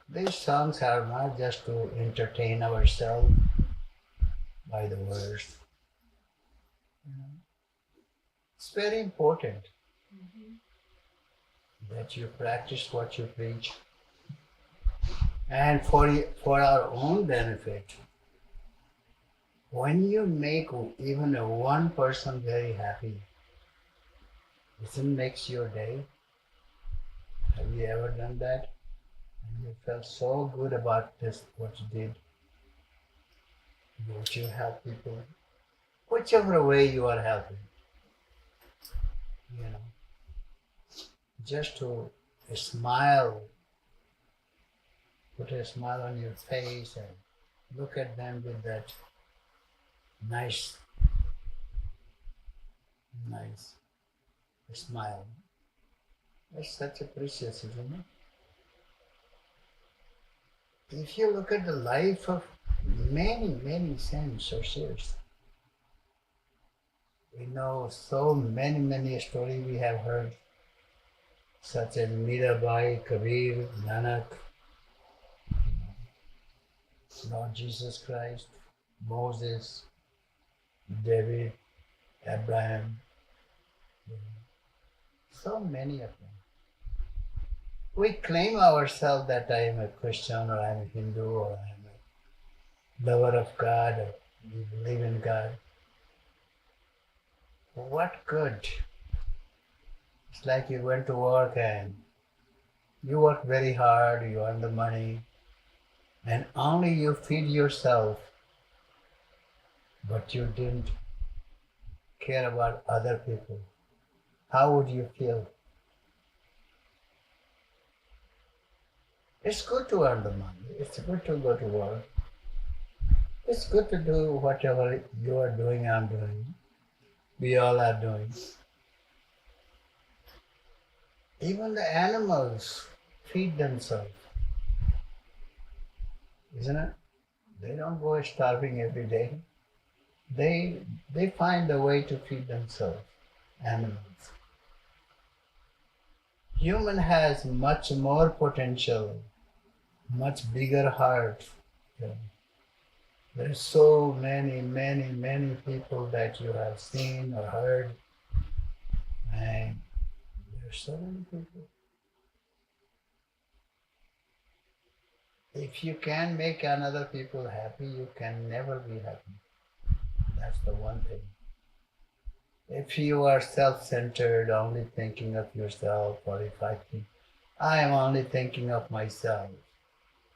These songs are not just to entertain ourselves by the words. You know, it's very important that you practice what you preach, and for our own benefit. When you make even one person very happy, doesn't makes your day. Have you ever done that? And you felt so good about this, what you did. Don't you help people? Whichever way you are helping, you know, just to smile, put a smile on your face and look at them with that nice, nice smile. That's such a precious, isn't it? If you look at the life of many, many saints or seers, we know so many, many stories we have heard, such as Mirabai, Kabir, Nanak, Lord Jesus Christ, Moses, David, Abraham, so many of them. We claim ourselves that I am a Christian or I am a Hindu or I am a lover of God or we believe in God. What good? It's like you went to work and you work very hard, you earn the money, and only you feed yourself, but you didn't care about other people. How would you feel? It's good to earn the money. It's good to go to work. It's good to do whatever you are doing, I'm doing. We all are doing. Even the animals feed themselves, isn't it? They don't go starving every day. They find a way to feed themselves, animals. Human has much more potential, much bigger heart. You know. There's so many, many, many people that you have seen or heard, and there's so many people. If you can make another people happy, you can never be happy. That's the one thing. If you are self-centered, only thinking of yourself, or if I am only thinking of myself,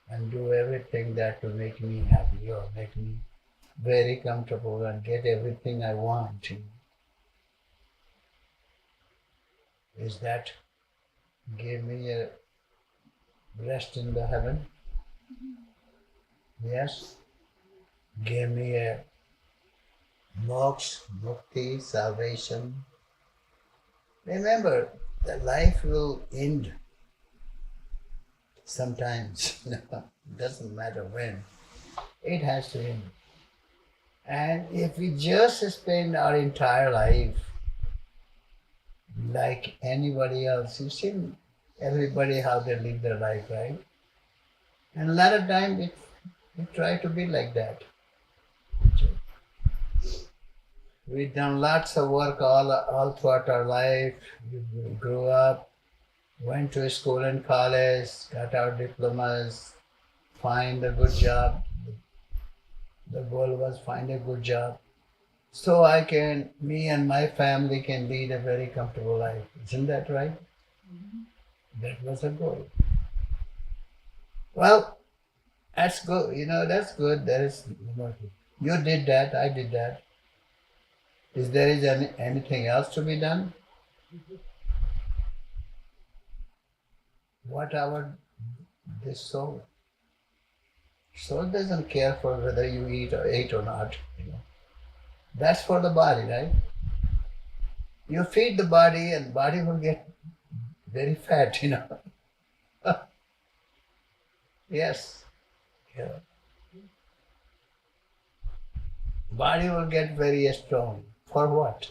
and do everything that will make me happy or make me very comfortable and get everything I want. Is that give me a rest in the heaven? Yes. Give me a moksha, mukti, salvation. Remember, the life will end sometimes. Doesn't matter when. It has to end. And if we just spend our entire life like anybody else, you've seen everybody how they live their life, right? And a lot of times we try to be like that. We've done lots of work all throughout our life. We grew up, went to school and college, got our diplomas, find a good job. The goal was find a good job. So me and my family can lead a very comfortable life. Isn't that right? Mm-hmm. That was a goal. Well, that's good. That's good. You did that, I did that. Is there anything else to be done? What about this soul? Soul doesn't care for whether you eat or not. That's for the body, right? You feed the body and body will get very fat, Yes. Yeah. Body will get very strong. For what?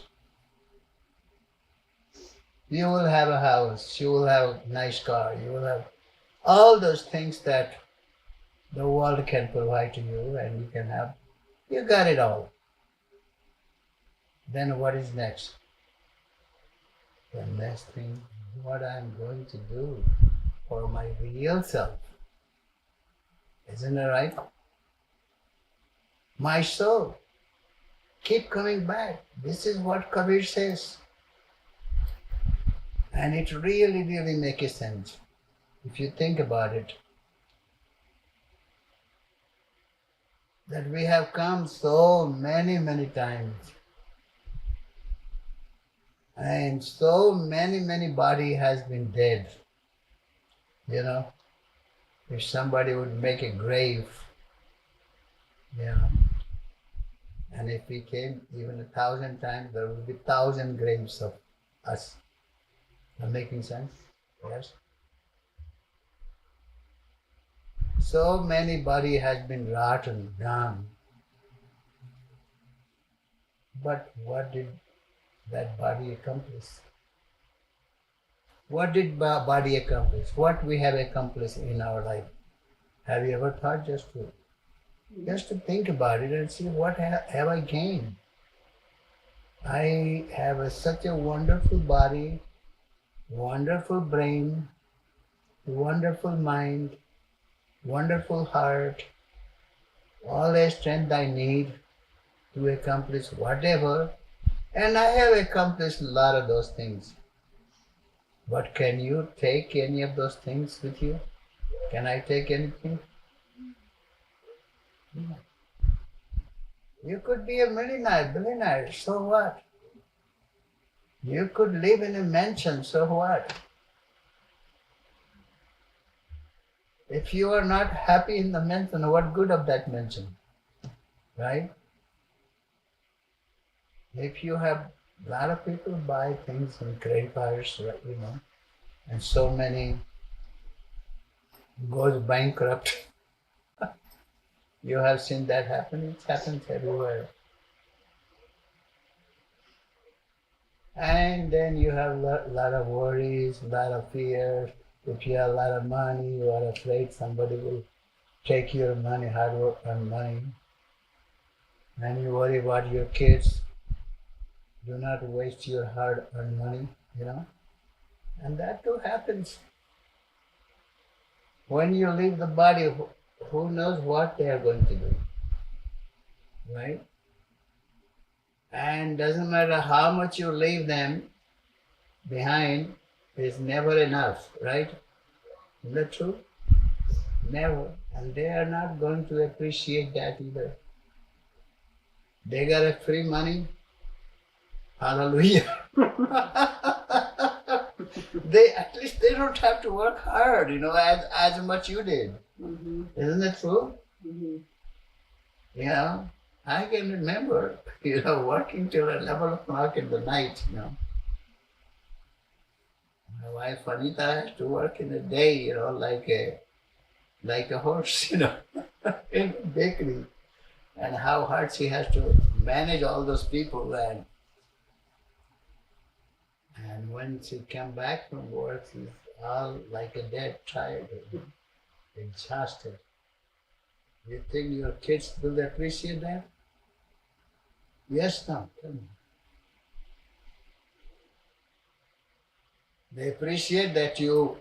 You will have a house, you will have a nice car, you will have All those things that the world can provide to you and you can have, you got it all. Then what is next? The next thing, what I'm going to do for my real self. Isn't it right? My soul, keep coming back. This is what Kabir says. And it really, really makes sense if you think about it. That we have come so many, many times. And so many, many body has been dead. You know, if somebody would make a grave, you know, and if we came even 1,000 times, there would be 1,000 graves of us. Am I making sense? Yes. So many body has been rotten, gone. But what did that body accomplish? What did body accomplish? What we have accomplished in our life? Have you ever thought just to think about it and see what have I gained? I have such a wonderful body, wonderful brain, wonderful mind, wonderful heart, all the strength I need to accomplish whatever, and I have accomplished a lot of those things. But can you take any of those things with you? Can I take anything? No. You could be a millionaire, billionaire, so what? You could live in a mansion, so what? If you are not happy in the mansion, what good of that mansion? Right? If you have a lot of people buy things in credit cards, you know, and so many goes bankrupt. You have seen that happen? It happens everywhere. And then you have a lot of worries, a lot of fears. If you have a lot of money, you are afraid somebody will take your money, hard work and money. And you worry about your kids. Do not waste your hard-earned money, you know. And that too happens. When you leave the body, who knows what they are going to do, right? And doesn't matter how much you leave them behind, it's never enough, right? Isn't that true? Never. And they are not going to appreciate that either. They got a free money. Hallelujah. At least they don't have to work hard, you know, as much you did. Mm-hmm. Isn't that true? Mm-hmm. You know, I can remember, you know, working till 11 o'clock in the night, you know. My wife Anita has to work in the day, you know, like a horse, you know, in the bakery. And how hard she has to manage all those people and when she came back from work, she's all like a dead, tired, exhausted. You think your kids will appreciate that? Yes, no, tell me. They appreciate that you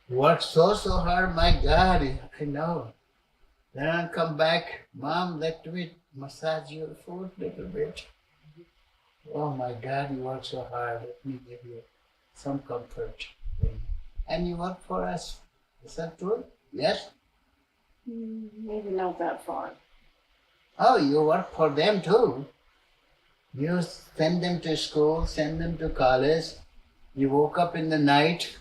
work so hard, my God, I know. Then I come back, Mom, let me massage your foot a little bit. Oh my God, you work so hard, let me give you some comfort. And you work for us. Is that true? Yes? Maybe not that far. Oh, you work for them too. You send them to school, send them to college. You woke up in the night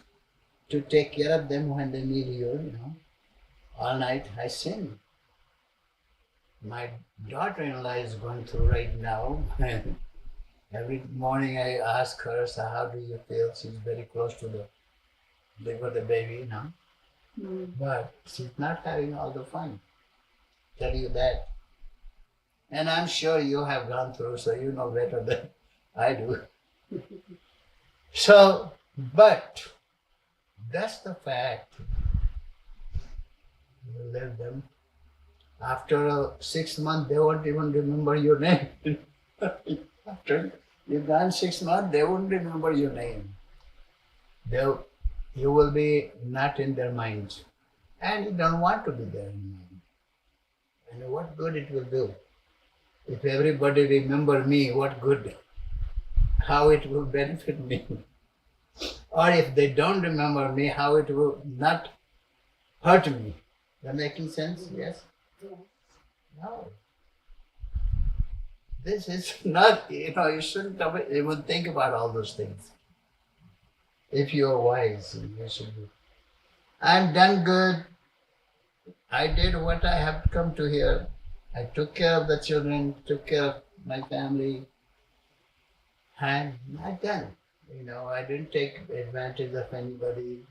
to take care of them when they need you, you know. All night I sing. My daughter-in-law is going through right now. Every morning I ask her, so how do you feel? She's very close to the baby, you know. But she's not having all the fun. Tell you that. And I'm sure you have gone through, so you know better than I do. So, but that's the fact. tell them. After 6 months, they won't even remember your name. After you've gone 6 months, they won't remember your name. You will be not in their minds. And you don't want to be there in mind. And what good it will do? If everybody remember me, what good? How it will benefit me? Or if they don't remember me, how it will not hurt me? That making sense? Yes? Yes. No. This is not, you shouldn't even think about all those things. If you are wise, you should be. I'm done good. I did what I have come to here. I took care of the children, took care of my family, and I'm done. I didn't take advantage of anybody.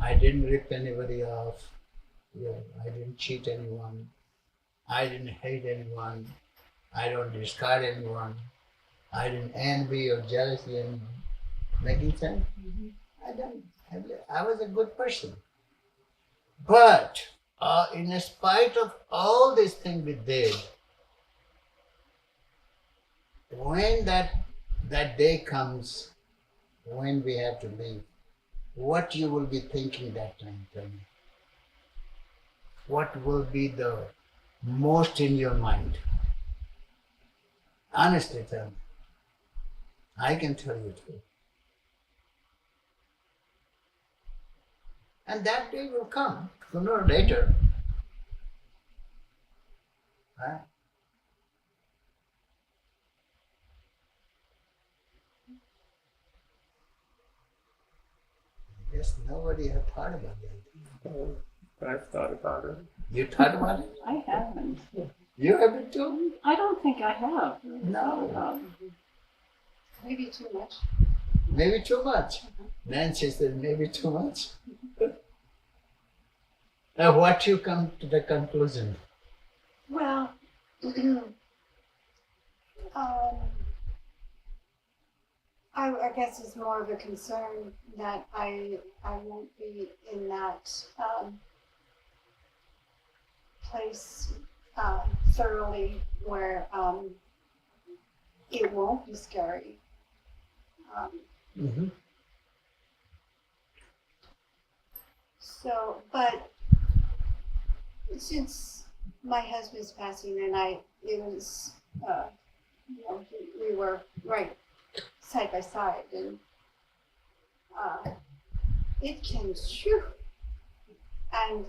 I didn't rip anybody off. I didn't cheat anyone. I didn't hate anyone. I don't discard anyone. I didn't envy or jealousy anyone. Making sense? I was a good person. But in spite of all these things we did, when that day comes, when we have to leave, what you will be thinking that time, tell me? What will be the most in your mind? Honestly tell me. I can tell you too. And that day will come sooner or later. Huh? I guess nobody had thought about that. I've thought about it. You thought about it? I haven't. You haven't too? I don't think I have. No. Maybe too much. Maybe too much. Nancy said maybe too much. Now what you come to the conclusion? Well, I guess it's more of a concern that I won't be in that place thoroughly where it won't be scary. Mm-hmm. So, but since my husband's passing and we were right side by side, and it can shoot, and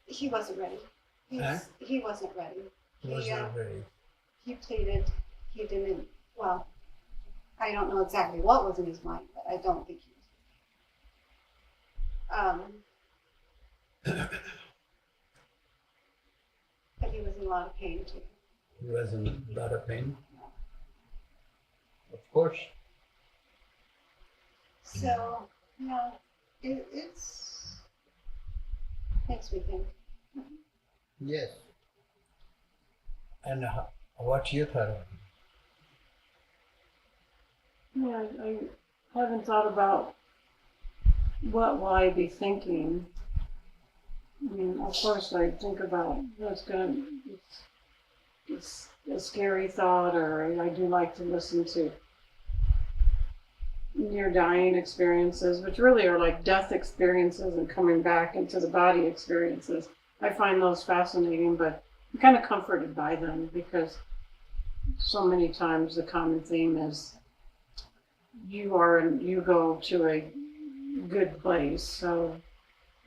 he wasn't ready. He wasn't ready. Was not ready. He pleaded. He didn't. Well, I don't know exactly what was in his mind, but I don't think he was. But he was in a lot of pain too. He was in a lot of pain. Of course. So, yeah, it's makes me think. Yes. And what you thought of? Yeah, I haven't thought about what will I be thinking. I mean, of course, I think about it's a scary thought, or I do like to listen to near-dying experiences, which really are like death experiences and coming back into the body experiences. I find those fascinating, but I'm kind of comforted by them because so many times the common theme is you go to a good place. So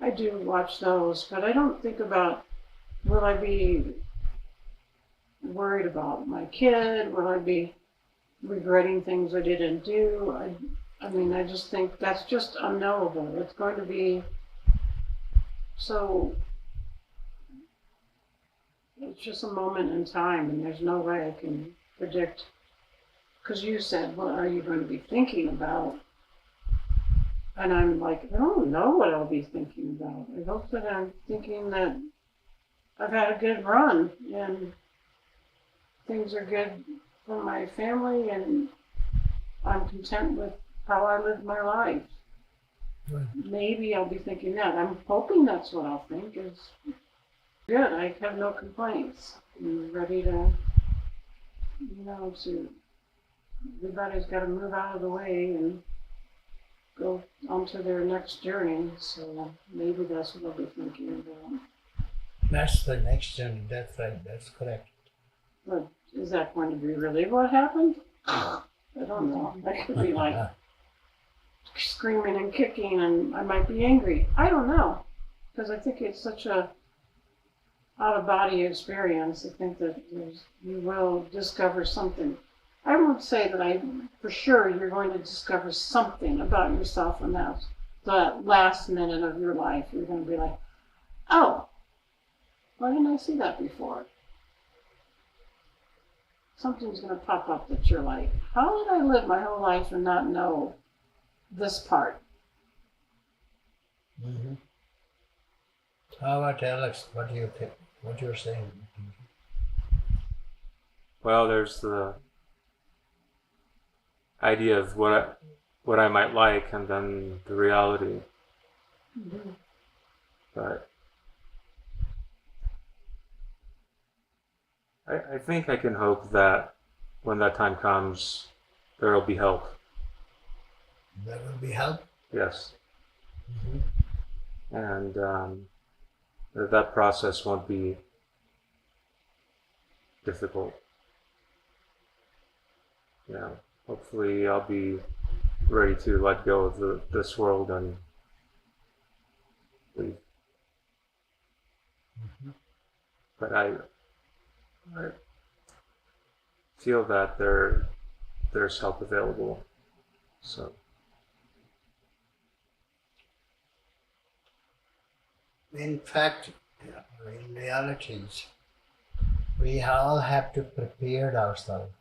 I do watch those, but I don't think about, will I be worried about my kid? Will I be regretting things I didn't do? I mean, I just think that's just unknowable. It's going to be so, it's just a moment in time, and there's no way I can predict. Because you said, what are you going to be thinking about? And I'm like, I don't know what I'll be thinking about. I hope that I'm thinking that I've had a good run and things are good for my family and I'm content with how I live my life. maybe I'll be thinking that. I'm hoping that's what I'll think is good. I have no complaints. I'm ready to, everybody's got to move out of the way and go onto their next journey. So maybe that's what I'll be thinking about. That's the next journey. That's right. That's correct. But is that going to be really what happened? I don't know. I could be like screaming and kicking, and I might be angry. I don't know, because I think it's such a out-of-body experience. I think that you will discover something. I won't say that for sure you're going to discover something about yourself in that last minute of your life. You're going to be like, oh, why didn't I see that before? Something's going to pop up that you're like, how did I live my whole life and not know this part? Mm-hmm. How about Alex? What do you think? What you're saying? Well, there's the idea of what I might like, and then the reality. Mm-hmm. But I think I can hope that when that time comes, there will be help. There will be help. Yes. Mm-hmm. And that process won't be difficult. Hopefully I'll be ready to let go of this world and leave. Mm-hmm. But I feel that there's help available. So In fact, in realities, we all have to prepare ourselves.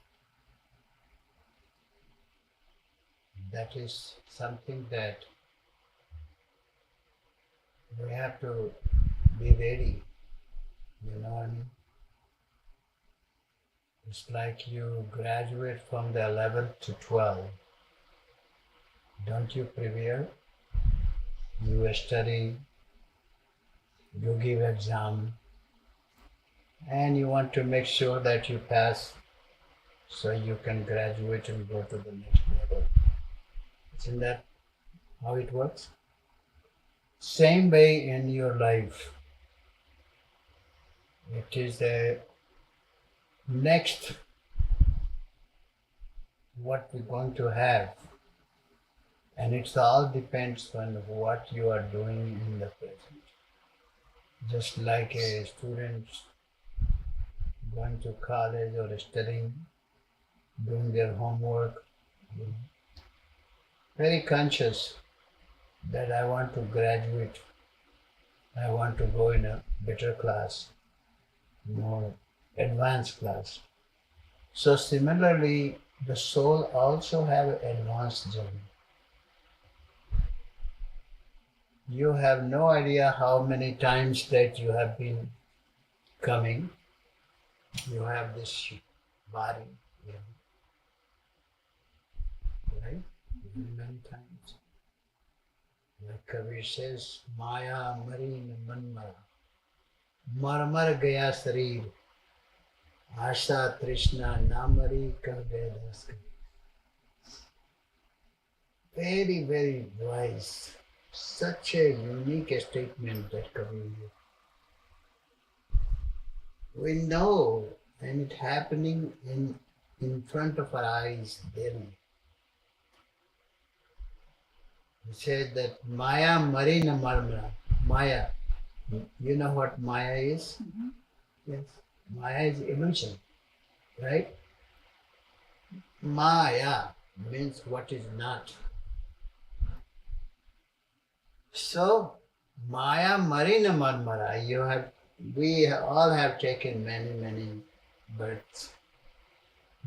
That is something that we have to be ready. You know what I mean? It's like you graduate from the 11th to 12. Don't you prepare? You study, you give exam, and you want to make sure that you pass so you can graduate and go to the next level. Isn't that how it works? Same way in your life. It is the next what we're going to have, and it all depends on what you are doing in the present. Just like a student going to college or studying, doing their homework, very conscious that I want to graduate, I want to go in a better class, more advanced class. So similarly, the soul also have an advanced journey. You have no idea how many times that you have been coming. You have this body, right? Many times. Like Kabir says, Maya Marine Manmara. Mar gaya sarir. Asha Trishna Namari Kavdedas. Very, very wise. Such a unique statement that Kabir. We know, and it's happening in front of our eyes daily. He said that Maya Marina Marmara. Maya. You know what Maya is? Mm-hmm. Yes. Maya is illusion, right? Maya means what is not. So, Maya Marina Marmara, we all have taken many births.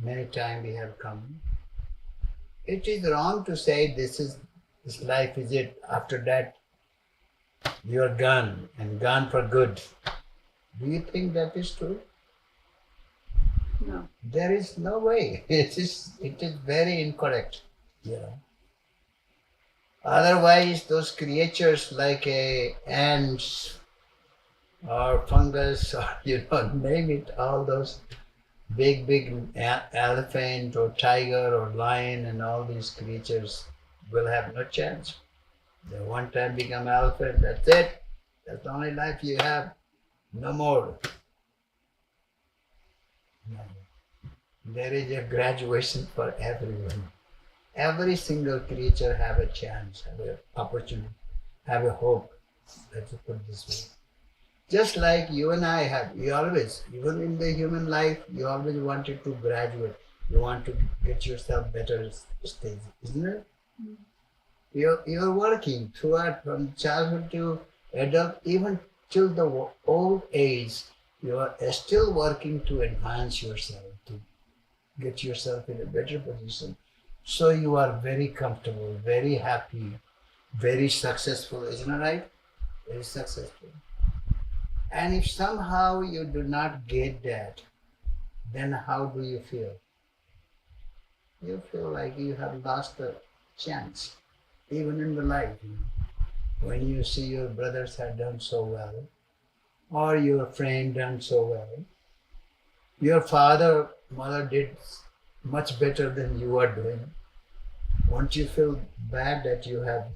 Many times we have come. It is wrong to say this life is it. After that, you are gone and gone for good. Do you think that is true? No. There is no way. It is very incorrect. Otherwise, those creatures like ants or fungus or name it, all those big elephant or tiger or lion and all these creatures will have no chance. They one time become elephant, that's it. That's the only life you have. No more. No. There is a graduation for everyone. Every single creature have a chance, have an opportunity, have a hope. Let's put it this way. Just like you and I have, you always, even in the human life, you always wanted to graduate. You want to get yourself better stage, isn't it? Mm. You're working throughout from childhood to adult, even till the old age. You are still working to advance yourself, to get yourself in a better position. So you are very comfortable, very happy, very successful, isn't it right? Very successful. And if somehow you do not get that, then how do you feel? You feel like you have lost a chance, even in the life. When you see your brothers have done so well, or your friend done so well, your father, mother did much better than you are doing, won't you feel bad that you have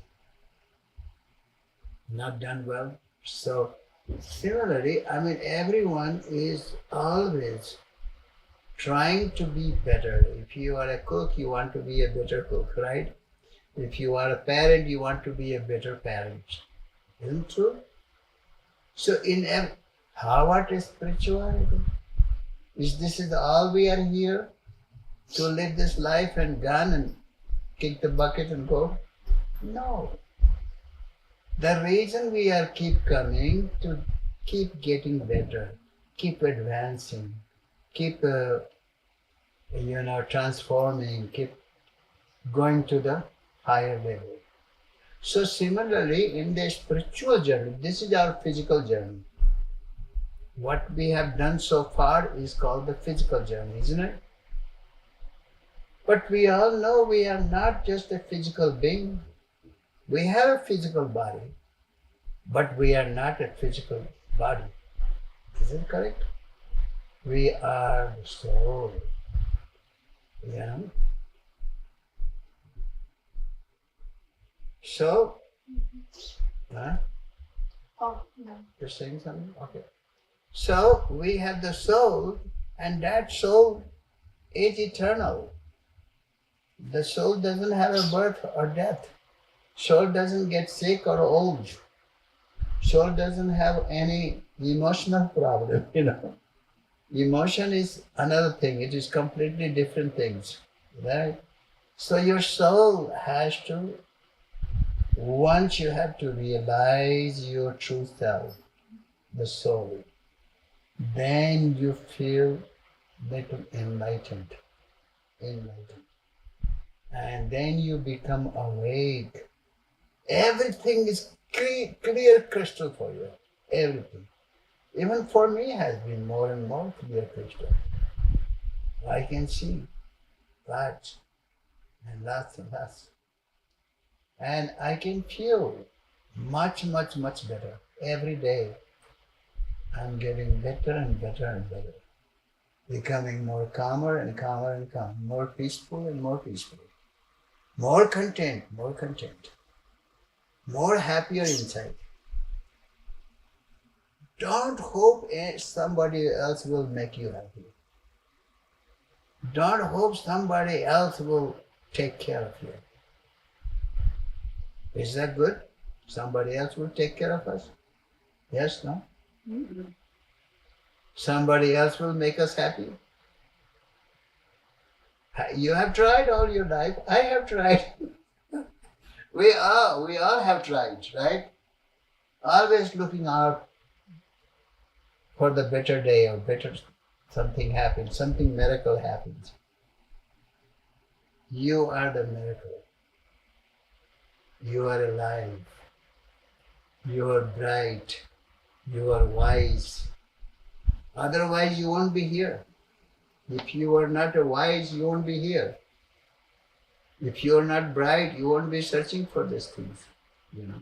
not done well? So similarly, everyone is always trying to be better. If you are a cook, you want to be a better cook, right? If you are a parent, you want to be a better parent. Isn't it true? So how what is spirituality? This is all we are here to live this life and gone and kick the bucket and go? No. The reason we are keep coming to keep getting better, keep advancing, keep transforming, keep going to the higher level. So similarly, in the spiritual journey, this is our physical journey. What we have done so far is called the physical journey, isn't it? But we all know we are not just a physical being. We have a physical body, but we are not a physical body. Is it correct? We are the soul. So, Oh, no. you're saying something? Okay. So, we have the soul, and that soul is eternal. The soul doesn't have a birth or death. Soul doesn't get sick or old. Soul doesn't have any emotional problem, Emotion is another thing. It is completely different things, right? So your soul has to, once you have to realize your true self, the soul, then you feel little enlightened. And then you become awake. Everything is clear crystal for you. Everything. Even for me has been more and more clear crystal. I can see lots and lots and lots. And I can feel much better. Every day I'm getting better and better and better. Becoming more calmer and calmer and calmer. More peaceful and more peaceful. More content. More happier inside. Don't hope somebody else will make you happy. Don't hope somebody else will take care of you. Is that good? Somebody else will take care of us? Yes, no? Mm-hmm. Somebody else will make us happy? You have tried all your life. I have tried. We all have tried, right? Always looking out for the better day or better something happens, something miracle happens. You are the miracle. You are alive. You are bright. You are wise. Otherwise you won't be here. If you are not wise, you won't be here. If you are not bright, you won't be searching for these things, you know.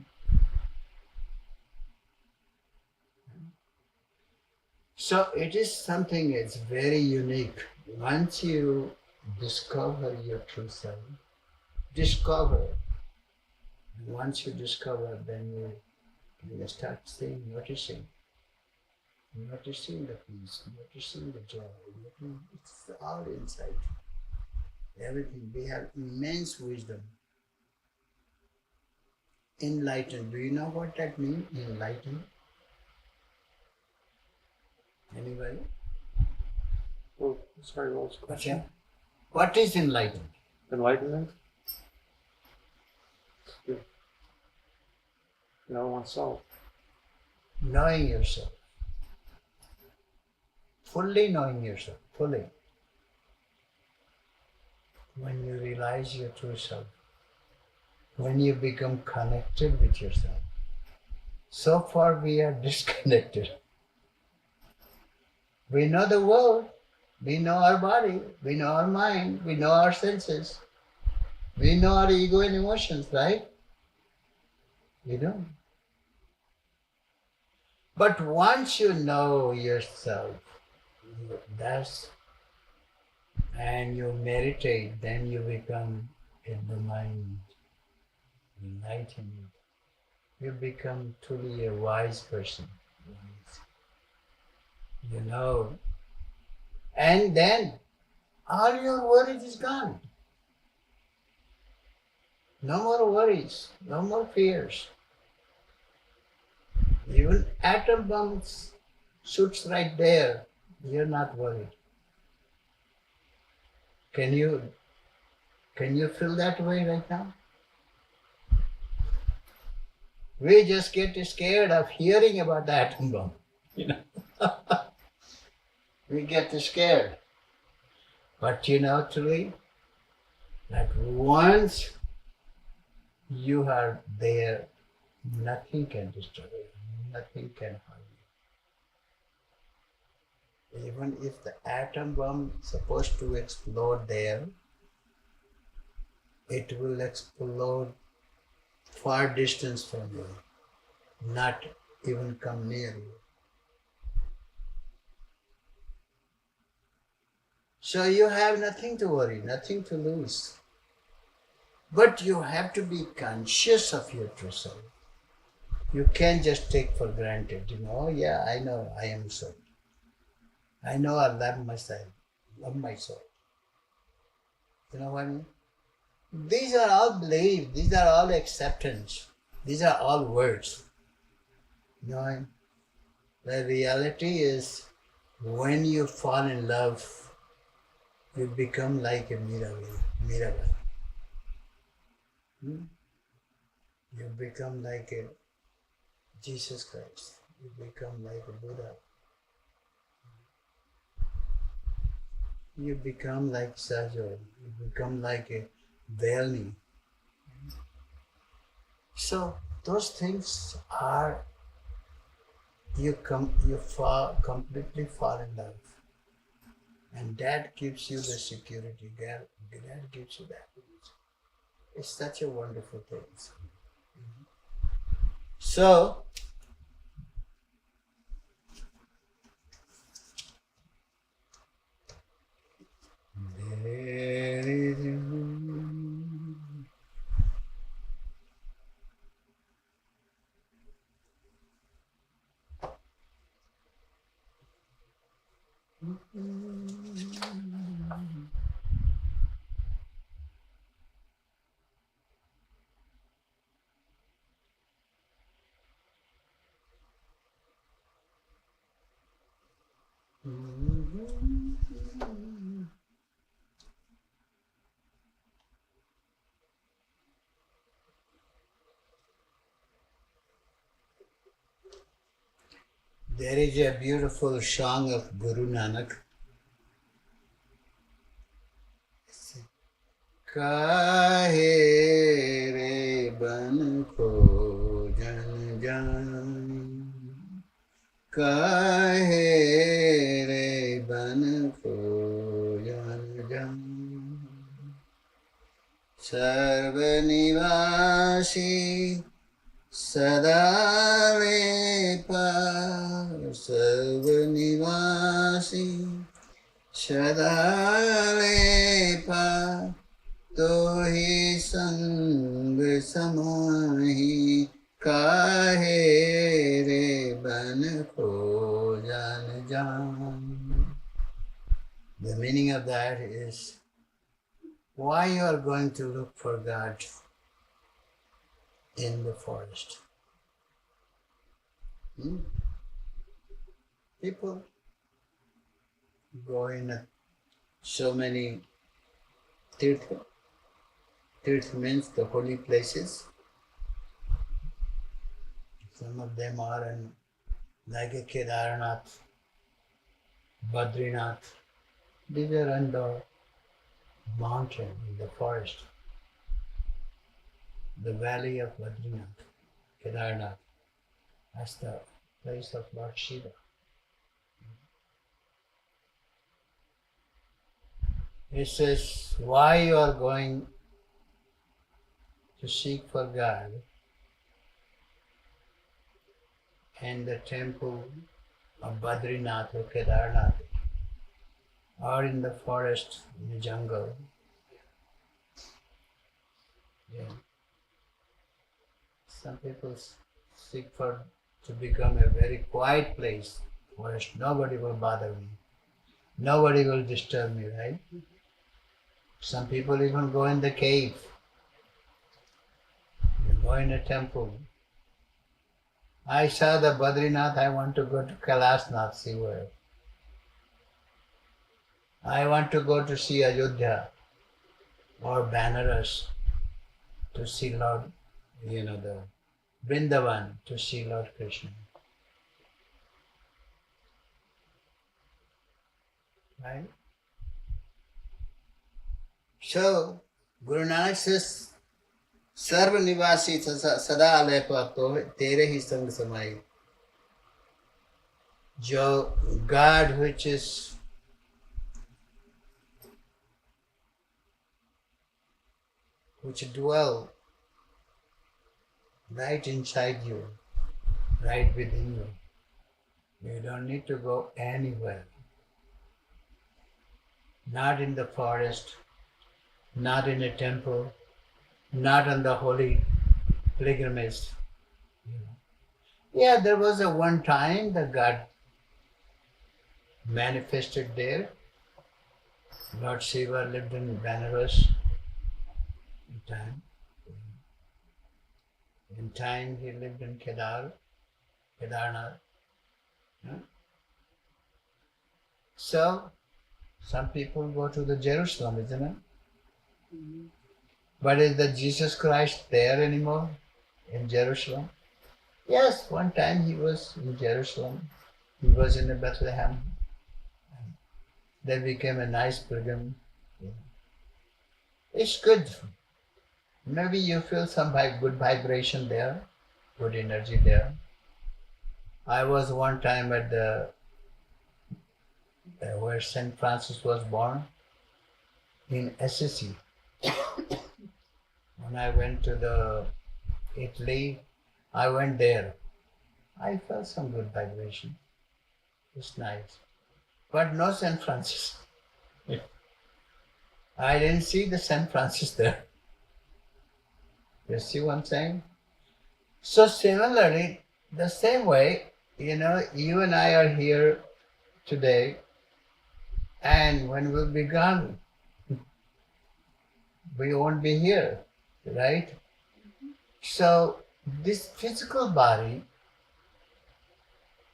So it is something, it's very unique. Once you discover your true self, discover. Once you discover, then you start seeing, noticing the peace, noticing the joy. It's all inside. Everything. We have immense wisdom. Enlightened. Do you know what that means? Enlightened? Anybody? Well, sorry, what was the question? Okay. What is enlightened? Enlightenment? Yeah. Know oneself. Knowing yourself. Fully knowing yourself. Fully. When you realize your true self. When you become connected with yourself. So far we are disconnected. We know the world. We know our body. We know our mind. We know our senses. We know our ego and emotions, right? We don't. But once you know yourself, and you meditate, then you become in the mind enlightened. You become truly a wise person. You know. And then all your worries is gone. No more worries, no more fears. Even atom bombs shoots right there, you're not worried. Can you feel that way right now? We just get scared of hearing about the atom bomb. You know, we get scared. But you know, truly, that once you are there, nothing can destroy you, nothing can harm you. Even if the atom bomb is supposed to explode there, it will explode far distance from you, not even come near you. So you have nothing to worry, nothing to lose. But you have to be conscious of your true self. You can't just take for granted, oh yeah, I know I am so. I know I love myself, love my soul. You know what I mean? These are all belief, these are all acceptance, these are all words. You know, the reality is when you fall in love, you become like a Mirabai. You become like a Jesus Christ. You become like a Buddha. You become like Sajo. You become like a Velni. So those things are, you completely fall in love. And that gives you the security, that gives you that. It's such a wonderful thing. So, there is there is a beautiful song of Guru Nanak. Kahe re ban ko jan jan, kahe re ban ko jan jan, Sarvanivasi Sadalepa Sarvanivasi Sadalepa Tohi Sang Samahi Kahe Re Ban Ko Jan Jan. The meaning of that is why you are going to look for God in the forest. People go in so many tirtha. Tirtha means the holy places. Some of them are in like a Kedarnath, Badrinath. These are on the mountain, in the forest, the valley of Badrinath, Kedarnath. That's the place of Lord Shiva. It says, why you are going to seek for God in the temple of Badrinath or Kedarnath, or in the forest, in the jungle. Yeah. Some people seek to become a very quiet place, forest. Nobody will bother me. Nobody will disturb me, right? Some people even go in the cave. They go in a temple. I saw the Badrinath, I want to go to Kailasnath, see where. I want to go to see Ayodhya or Banaras to see Lord, the Vrindavan to see Lord Krishna. Right? So, Guru Nanak says, Sarva Nivasi Sada Alepa Tere Hi Sang Samai. Jo God which dwell right inside you, right within you. You don't need to go anywhere. Not in the forest, not in a temple, not on the holy pilgrimage. Yeah, there was a one time that God manifested there. Lord Shiva lived in Banaras. In time he lived in Kedarnath. Yeah. So, some people go to the Jerusalem, isn't it? Mm-hmm. But is the Jesus Christ there anymore in Jerusalem? Yes, one time he was in Jerusalem. He was in Bethlehem. They became a nice pilgrim. It's good. Maybe you feel some good vibration there, good energy there. I was one time at where St. Francis was born, in Assisi. When I went to Italy, I went there. I felt some good vibration. It's nice. But no St. Francis. I didn't see the St. Francis there. You see what I'm saying? So similarly, the same way, you and I are here today, and when we'll be gone, we won't be here, right? So this physical body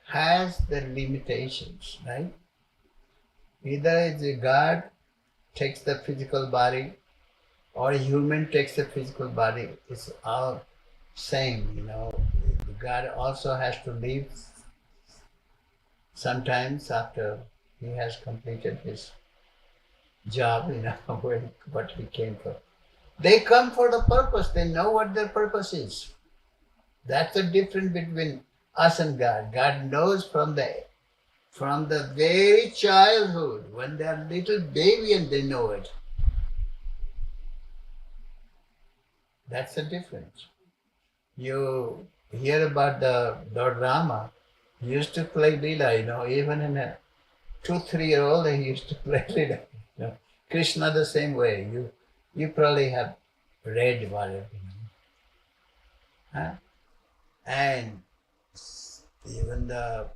has the limitations, right? Either the God takes the physical body, or a human takes the physical body. It's all same, God also has to leave sometimes after he has completed his job, what he came for. They come for the purpose. They know what their purpose is. That's the difference between us and God. God knows from the very childhood, when they're little baby, and they know it. That's the difference. You hear about the Lord Rama, he used to play Leela, even in a 2, 3 year old, he used to play Leela. Krishna the same way. You probably have read about it. Huh? And even the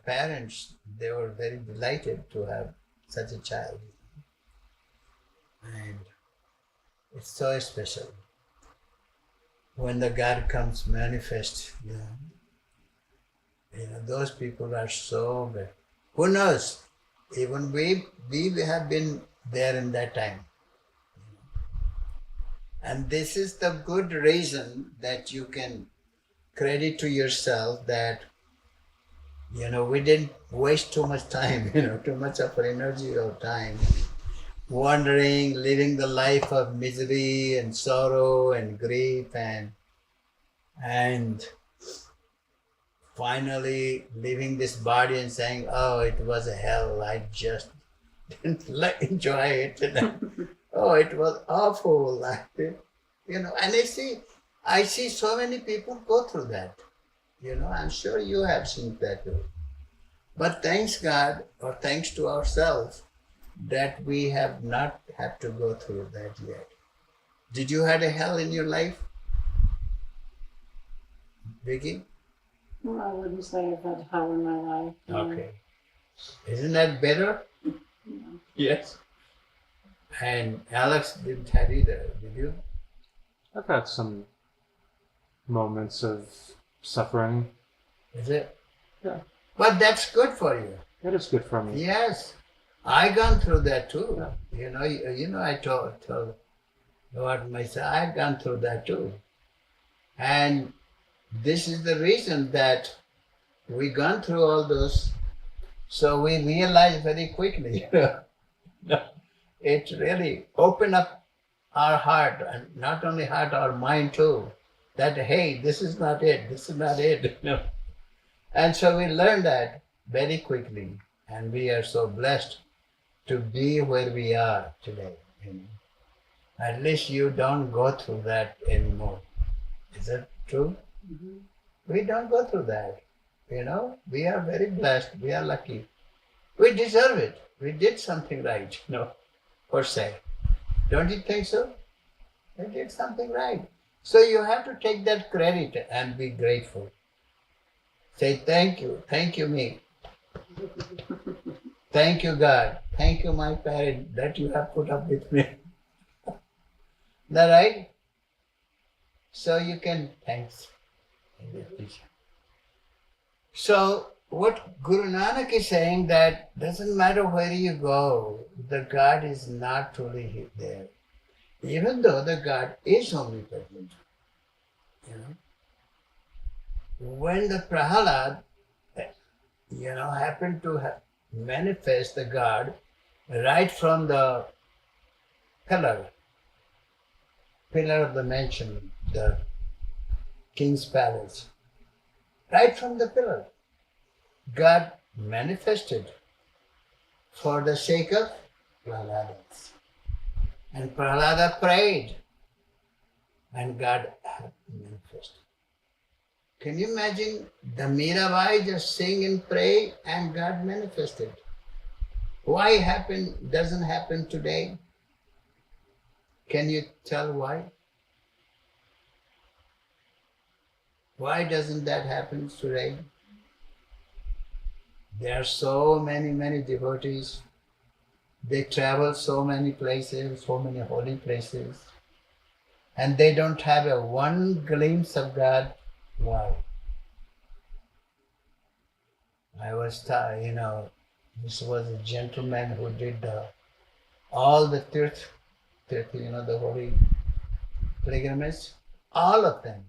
parents, they were very delighted to have such a child. And it's so special. When the God comes manifest, those people are so good. Who knows? Even we have been there in that time. And this is the good reason that you can credit to yourself that, we didn't waste too much time, too much of our energy or time, wandering, living the life of misery and sorrow and grief and finally leaving this body and saying, oh, it was a hell, I just didn't enjoy it. Oh, it was awful. And I see so many people go through that. I'm sure you have seen that too. But thanks God, or thanks to ourselves, that we have not had to go through that yet. Did you had a hell in your life, Vicky? Well, I wouldn't say I've had hell in my life. Okay. Isn't that better? Yeah. Yes. And Alex didn't have either, did you? I've had some moments of suffering. Is it? Yeah. But that's good for you. It is good for me. Yes. I gone through that too. Yeah. I told about myself, I've gone through that too. And this is the reason that we gone through all those. So we realize very quickly, it really opened up our heart, and not only heart, our mind too, that, hey, this is not it, this is not it. And so we learned that very quickly, and we are so blessed to be where we are today. At least you don't go through that anymore. Is that true? Mm-hmm. We don't go through that. We are very blessed. We are lucky. We deserve it. We did something right, per se. Don't you think so? We did something right. So you have to take that credit and be grateful. Say thank you me. Thank you God. Thank you my parent that you have put up with me. That right? So you can thanks. So what Guru Nanak is saying, that doesn't matter where you go, the God is not truly there. Even though the God is omnipresent. When the Prahalad, happened to manifest the God right from the pillar of the mansion, the king's palace, right from the pillar, God manifested for the sake of Prahlada. And Prahlada prayed, and God manifested. Can you imagine the Mirabai just sing and pray and God manifested? Why doesn't happen today? Can you tell why? Why doesn't that happen today? There are so many devotees. They travel so many places, so many holy places, and they don't have a one glimpse of God. Why? I was this was a gentleman who did all the tirth, the holy pilgrimage, all of them.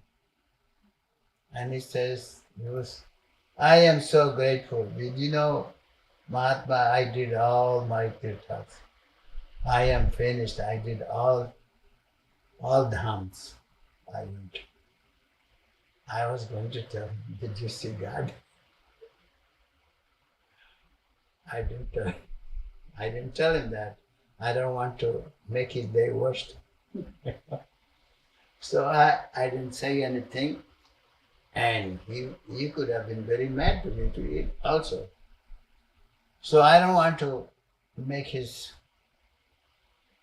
And he says, I am so grateful. Did you know, Mahatma, I did all my tirthas. I am finished. I did all dhams. I went. I was going to tell him, did you see God? I didn't tell him that. I don't want to make his day worse. So I didn't say anything, and he could have been very mad to me to eat also. So I don't want to make his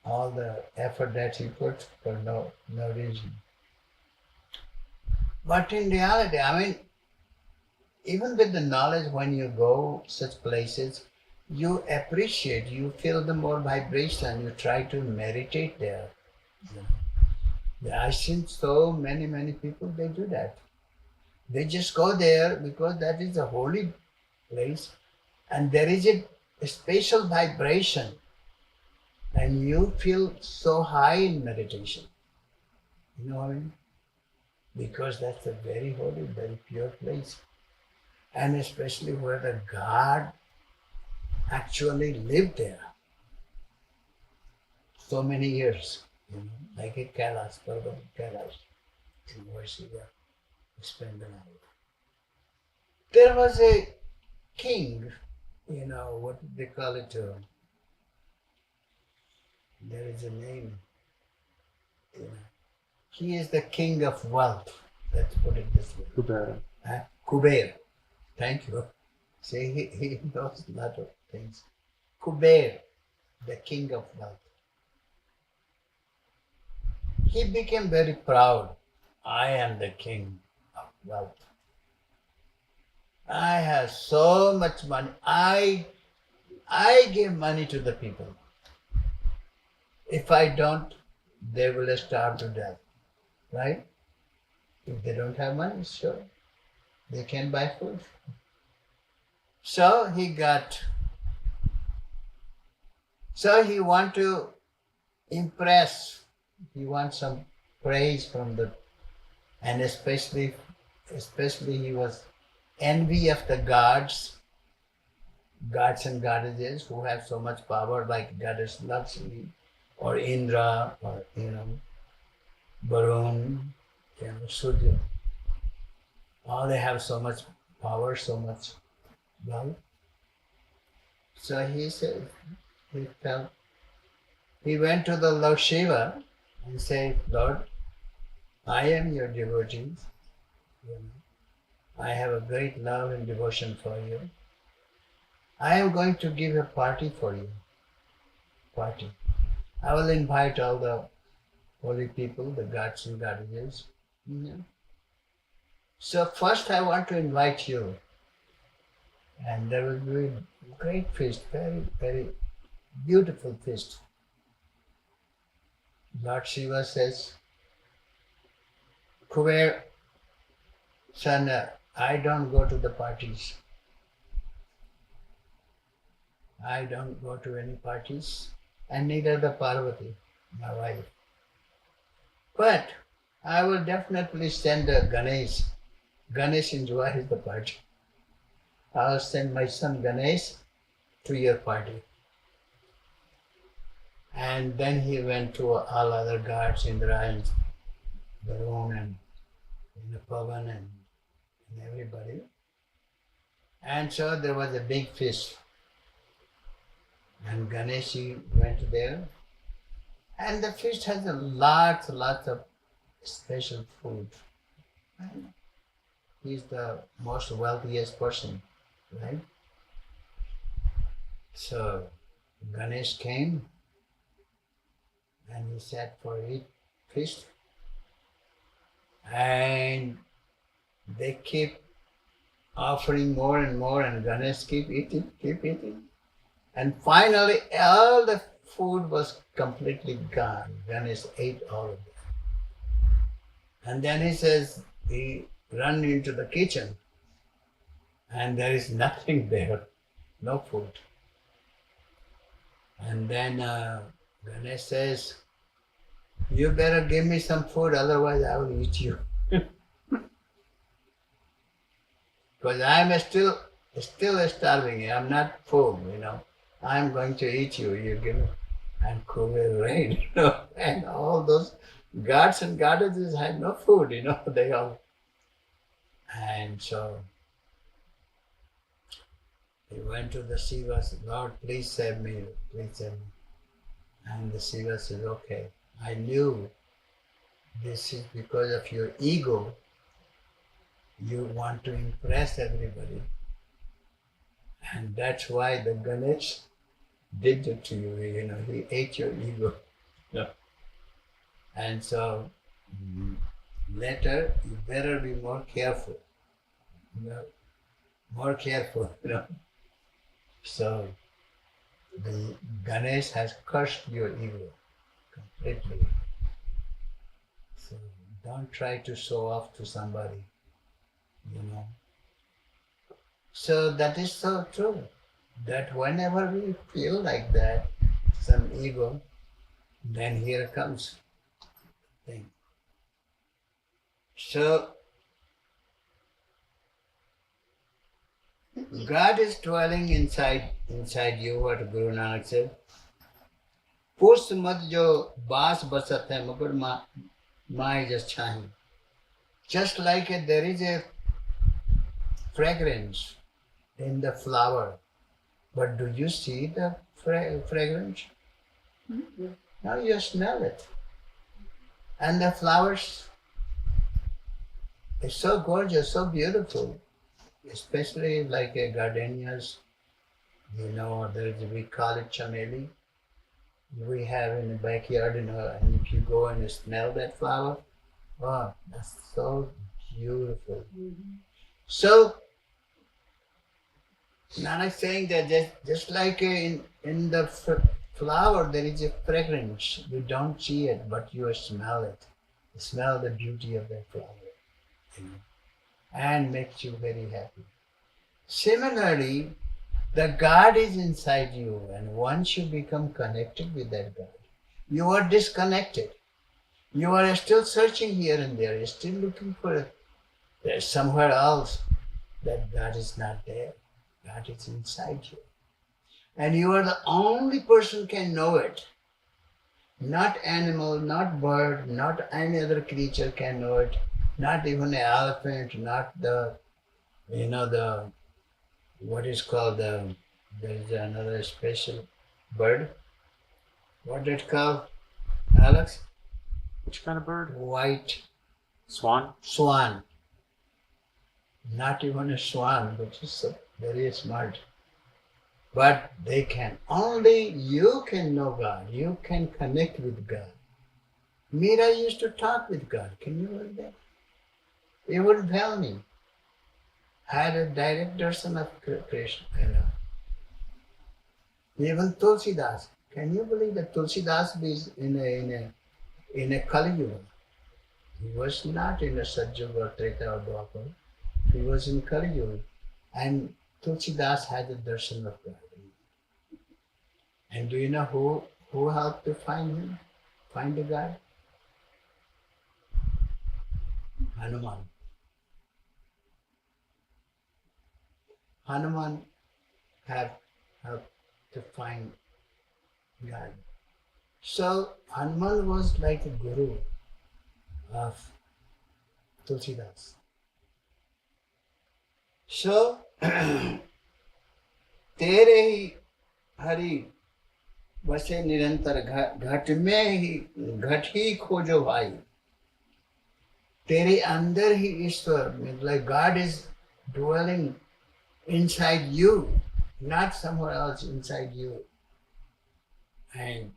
all the effort that he put for no reason. But in reality, I mean, even with the knowledge, when you go such places, you appreciate, you feel the more vibration, you try to meditate there. You know. Yeah, I've seen so many people, they do that. They just go there because that is a holy place and there is a special vibration and you feel so high in meditation. You know what I mean? Because that's a very holy, very pure place. And especially where the God actually lived there so many years, you know, like a Kailash, Parvat Kailash, in Varshiga, spend the night. There was a king, you know, what did they call it? There is a name, you know. He is the king of wealth, let's put it this way. Kubera. Kuber. Thank you. See, he knows a lot of things. Kuber, the king of wealth. He became very proud. I am the king of wealth. I have so much money. I give money to the people. If I don't, they will starve to death. Right? If they don't have money, sure, they can buy food. So he want to impress, he wants some praise from the, and especially he was envy of the gods and goddesses who have so much power, like goddess Lakshmi or Indra or, you know, Varun, you know, Surya. All they have so much power, so much wealth. So he said, he went to the Lord Shiva and said, Lord, I am your devotee. You know, I have a great love and devotion for you. I am going to give a party for you. Party. I will invite all the holy people, the gods and goddesses. You know. So first I want to invite you. And there will be a great feast, very, very beautiful feast. Lord Shiva says, Kuber, son, I don't go to the parties. I don't go to any parties, and neither the Parvati, my wife. But I will definitely send a Ganesh. Ganesh enjoys the party. I'll send my son Ganesh to your party. And then he went to all other gods, Indra and Varun and Pavan and everybody. And so there was a big feast. And Ganesh went there. And the feast has a lots of special food. And he's the most wealthiest person, right? So Ganesh came and he sat for eat feast. And they keep offering more and more, and Ganesh keep eating. And finally, all the food was completely gone. Ganesh ate all of it. And then he says, he ran into the kitchen, and there is nothing there, no food. And then Ganesh says, you better give me some food, otherwise I will eat you. Because I am still starving. I'm not full, you know. I'm going to eat you. You give me. And Kuber rain, you know. And all those gods and goddesses had no food, you know. They all. And so he went to the Shiva, said, Lord, please save me, please save me. And the Shiva said, okay. I knew This is because of your ego. You want to impress everybody. And that's why the Ganesh did it to you, he ate your ego. Yeah. And so later you better be more careful. More careful. So the Ganesh has crushed your ego completely. So don't try to show off to somebody. So that is so true. That whenever we feel like that, some ego, then here comes thing. So God is dwelling inside you, what Guru Nanak said. पुष्प मत जो बास बसत है मगर माँ just chahi. Just like there is a fragrance in the flower, but do you see the fragrance? Mm-hmm. Now you smell it. And the flowers is so gorgeous, so beautiful, especially like gardenias. We call it chameli. We have in the backyard, and if you go and smell that flower, wow, that's so beautiful. Mm-hmm. So, Nanak saying that just like in the flower, there is a fragrance. You don't see it, but you smell it. You smell the beauty of that flower, and makes you very happy. Similarly, the God is inside you, and once you become connected with that God, you are disconnected. You are still searching here and there. You're still looking for it. There's somewhere else. That God is not there. God is inside you. And you are the only person can know it. Not animal, not bird, not any other creature can know it. Not even an elephant, not the what is called there is another special bird. What is it called, Alex? Which kind of bird? White Swan? swan. Not even a swan, which is so very smart. But they can. Only you can know God. You can connect with God. Meera used to talk with God. Can you believe that? He wouldn't tell me. Had a direct darshan of Krishna. Even Tulsidas. Can you believe that Tulsidas is in a Kali Yuga? He was not in a Satyuga or Treta or Dwapar. He was in Kali Yuga. And Tulsidas had a darshan of God. And do you know who helped to find him? Find the God? Hanuman. Hanuman had helped to find God. So Hanuman was like a guru of Tulsidas. So तेरे ही हरि वसे निरंतर घट में ही घट ही खोजो भाई. तेरे अंदर ही ईश्वर, like God is dwelling inside you, not somewhere else, inside you. And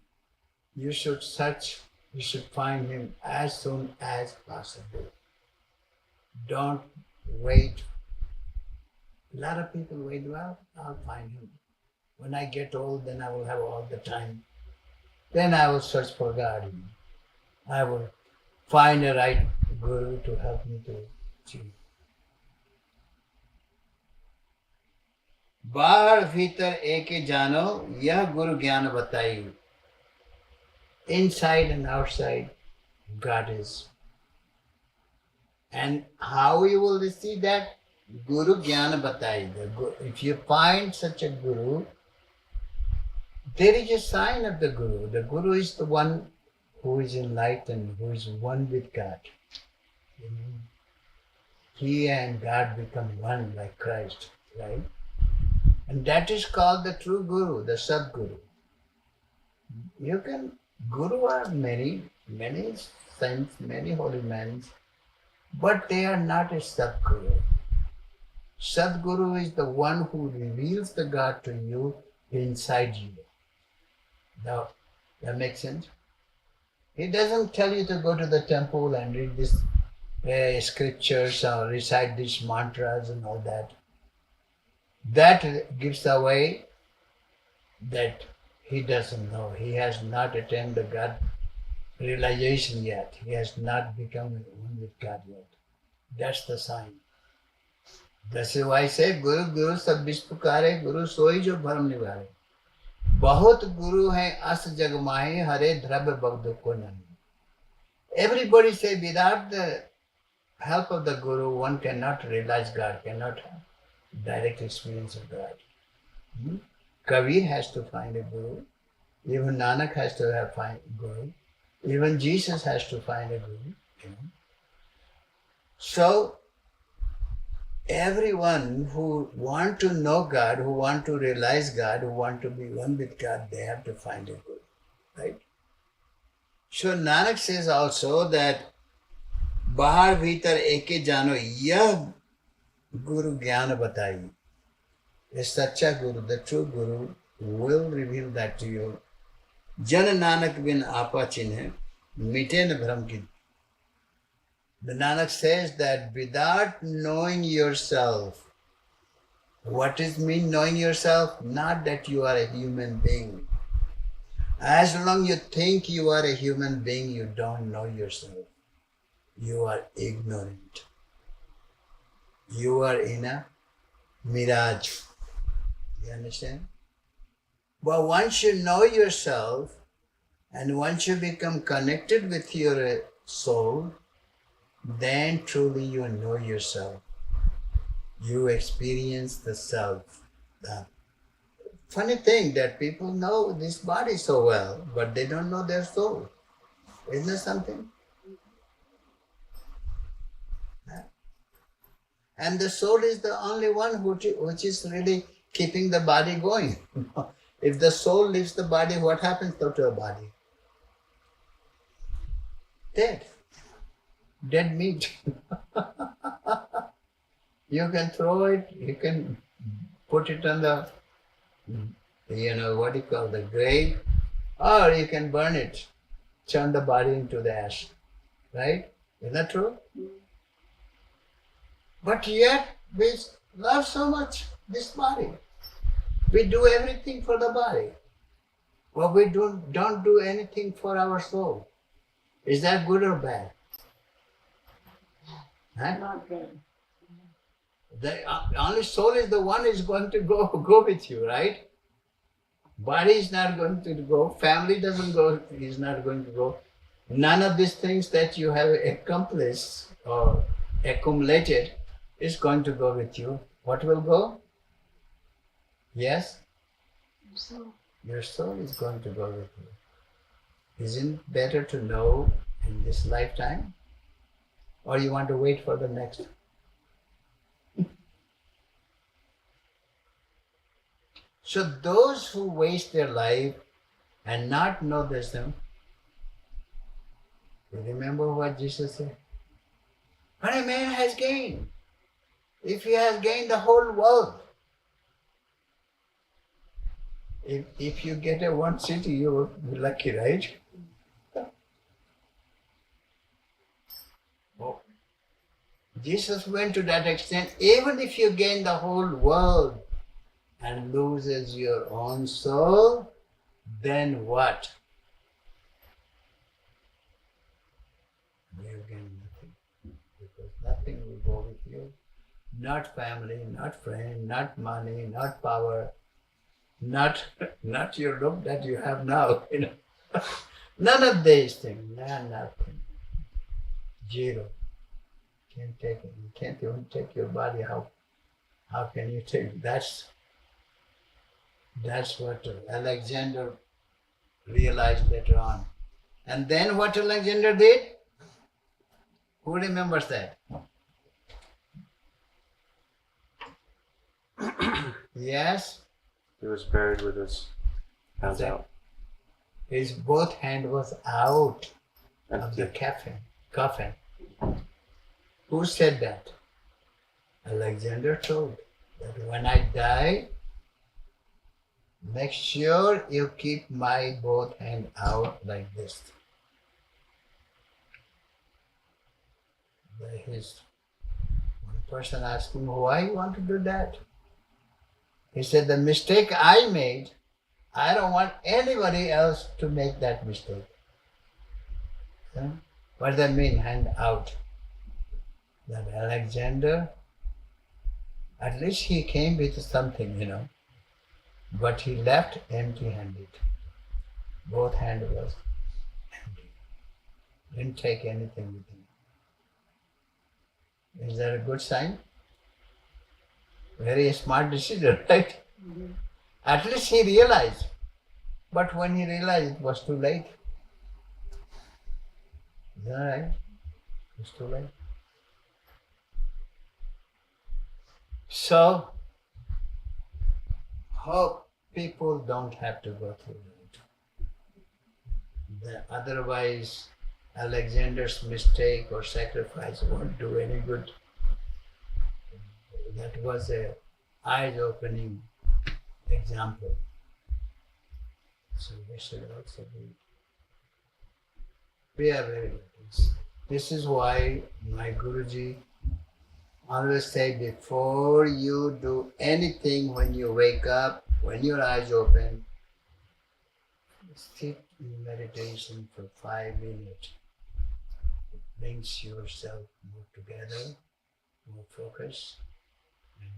you should search, you should find him as soon as possible. Don't wait. A lot of people wait, well, I'll find him. When I get old, then I will have all the time. Then I will search for God. I will find a right guru to help me to achieve. बाहर भीतर एके जानो यह गुरु ज्ञान बताई. Inside and outside, God is. And how you will receive that? Guru Jnana Batai. If you find such a guru, there is a sign of the guru. The guru is the one who is enlightened, who is one with God. He and God become one like Christ, right? And that is called the true guru, the Sadguru. Guru are many saints, many holy men, but they are not a Sadguru. Sadguru is the one who reveals the God to you inside you. Now, that makes sense? He doesn't tell you to go to the temple and read these scriptures or recite these mantras and all that. That gives away that he doesn't know. He has not attained the God realization yet. He has not become one with God yet. That's the sign. That's why I say Guru Guru sab bish pukare, Guru soi jo bharam nivare. बहुत गुरु हैं अस जग माहे हरे द्रव्य बगदु को नहीं. Everybody say without the help of the Guru, one cannot realize God, cannot have direct experience of God. Kabir has to find a Guru. Even Nanak has to have find a Guru. Even Jesus has to find a Guru. So, everyone who want to know God, who want to realize God, who want to be one with God, they have to find a Guru, right? So Nanak says also that bahar bhitar eke jano yah Guru jnana batayi. A sacha Guru, the true Guru, will reveal that to you. Jan Nanak bin apa chinhe, mite na bhram ki. The Nanak says that without knowing yourself, what is mean knowing yourself? Not that you are a human being. As long as you think you are a human being, you don't know yourself. You are ignorant. You are in a mirage. You understand? But once you know yourself, and once you become connected with your soul, then truly you know yourself. You experience the self. The funny thing that people know this body so well, but they don't know their soul. Isn't that something? And the soul is the only one which is really keeping the body going. If the soul leaves the body, what happens to the body? Dead. Dead meat. You can throw it, you can put it on the, what do you call the grave, or you can burn it, turn the body into the ash. Right? Isn't that true? But yet we love so much this body. We do everything for the body. But we don't do anything for our soul. Is that good or bad? Huh? Not good. The only soul is the one is going to go with you, right? Body is not going to go. Family doesn't go. Is not going to go. None of these things that you have accomplished or accumulated is going to go with you. What will go? Yes? So, Your soul is going to go with you. Isn't it better to know in this lifetime? Or you want to wait for the next? So those who waste their life and not know wisdom, you remember what Jesus said? When a man has gained, if he has gained the whole world, if you get a one city, you will be lucky, right? Oh. Jesus went to that extent. Even if you gain the whole world and loses your own soul, then what? You gain nothing, because nothing will go with you. Not family, not friend, not money, not power, not your look that you have now. None of these things. Nothing. Zero. Can't take it. You can't even take your body. How can you take? That's what Alexander realized later on. And then what Alexander did? Who remembers that? Yes? He was buried with his hands out. His both hand was out. of the Empty. coffin. Who said that? Alexander told that when I die, make sure you keep my both hand out like this. One person asked him, why you want to do that? He said, the mistake I made, I don't want anybody else to make that mistake. Yeah? What does that mean, hand out? That Alexander, at least he came with something, but he left empty-handed. Both hands was empty. Didn't take anything with him. Is that a good sign? Very smart decision, right? Mhm. At least he realized. But when he realized, it was too late. Is that right? It was too late. So, hope people don't have to go through it. Otherwise, Alexander's mistake or sacrifice won't do any good. That was a eyes-opening example. So we should also be aware of this. This is why my Guruji always say, before you do anything, when you wake up, when your eyes open, sit in meditation for 5 minutes. It brings yourself more together, more focus, and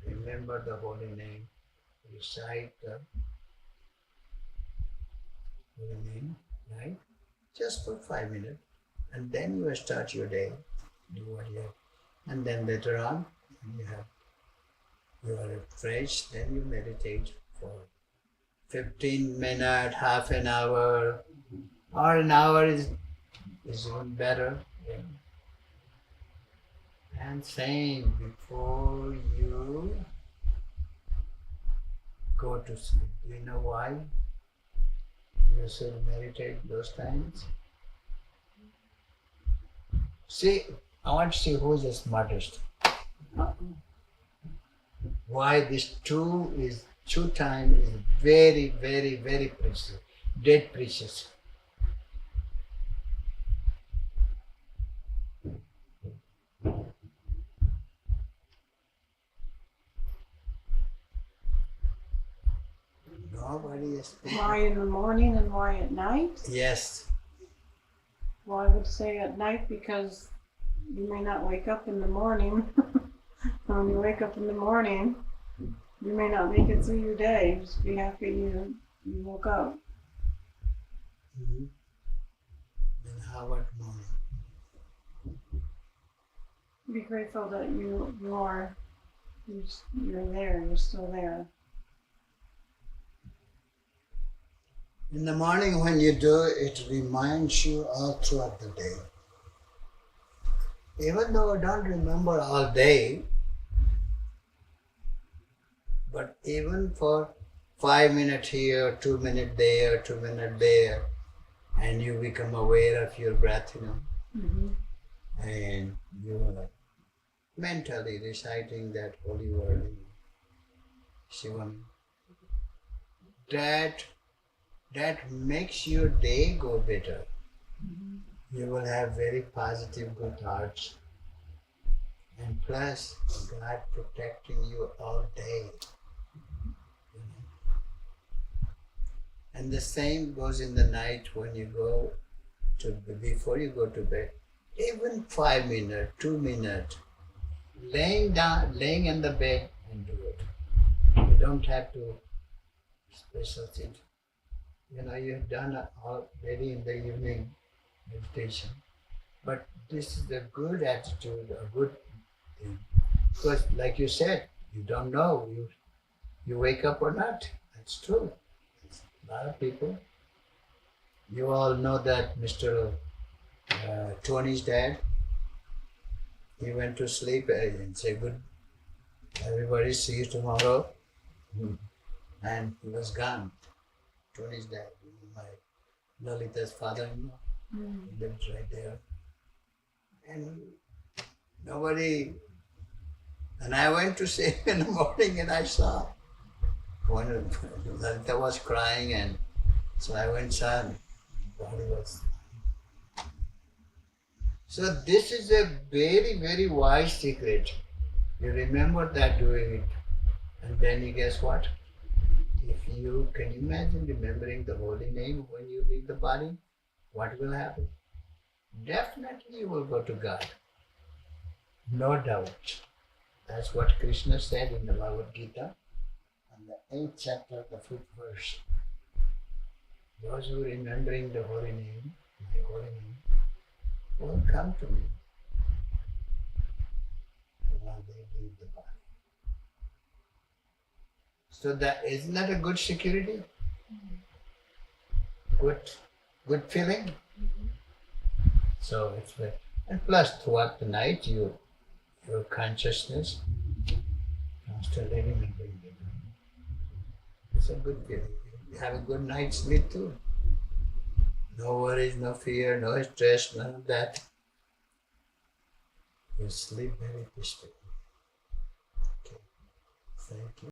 remember the holy name, recite the holy name, right? Just for 5 minutes. And then you start your day, do what you have. And then later on, when you are fresh, then you meditate for 15 minutes, half an hour, or an hour is even better. Yeah. And same, before you go to sleep. Do you know why you should meditate those times? See, I want to see who is the smartest. Why this two time is very, very, very precious, dead precious. Nobody is speaking. Why in the morning and why at night? Yes. Well, I would say at night because you may not wake up in the morning. When you wake up in the morning, you may not make it through your day. Just be happy you woke up. Mm-hmm. And how about morning? Be grateful that you're there. You're still there. In the morning when you do, it reminds you all throughout the day. Even though I don't remember all day, but even for 5 minutes here, 2 minutes there, 2 minutes there, and you become aware of your breath, Mm-hmm. and you're mentally reciting that holy word, Shivam. That makes your day go better. Mm-hmm. You will have very positive, good thoughts. And plus, God protecting you all day. And the same goes in the night when you go before you go to bed. Even 5 minutes, 2 minutes, laying in the bed and do it. You don't have to special thing. You have done already in the evening meditation. But this is a good attitude, a good thing. Because like you said, you don't know you wake up or not. That's true. A lot of people. You all know that Mr. Tony's dad, he went to sleep and said, good, everybody see you tomorrow. And he was gone. Tony's dad, my Lalita's father-in-law. Mm. He lived right there. And nobody, and I went to see him in the morning and I saw when Lalita was crying, and so I went saw him. Body was. So this is a very, very wise secret. You remember that doing it. And then you guess what? If you can imagine remembering the holy name when you leave the body, what will happen? Definitely you will go to God. No doubt. That's what Krishna said in the Bhagavad Gita, in the 8th chapter, the 5th verse. Those who are remembering the holy name, my holy name, will come to me while they leave the body. So that isn't that a good security? Good feeling? So it's good. And plus throughout the night your consciousness constantly remembering it. It's a good feeling. You have a good night's sleep too. No worries, no fear, no stress, none of that. You sleep very peacefully. Okay. Thank you.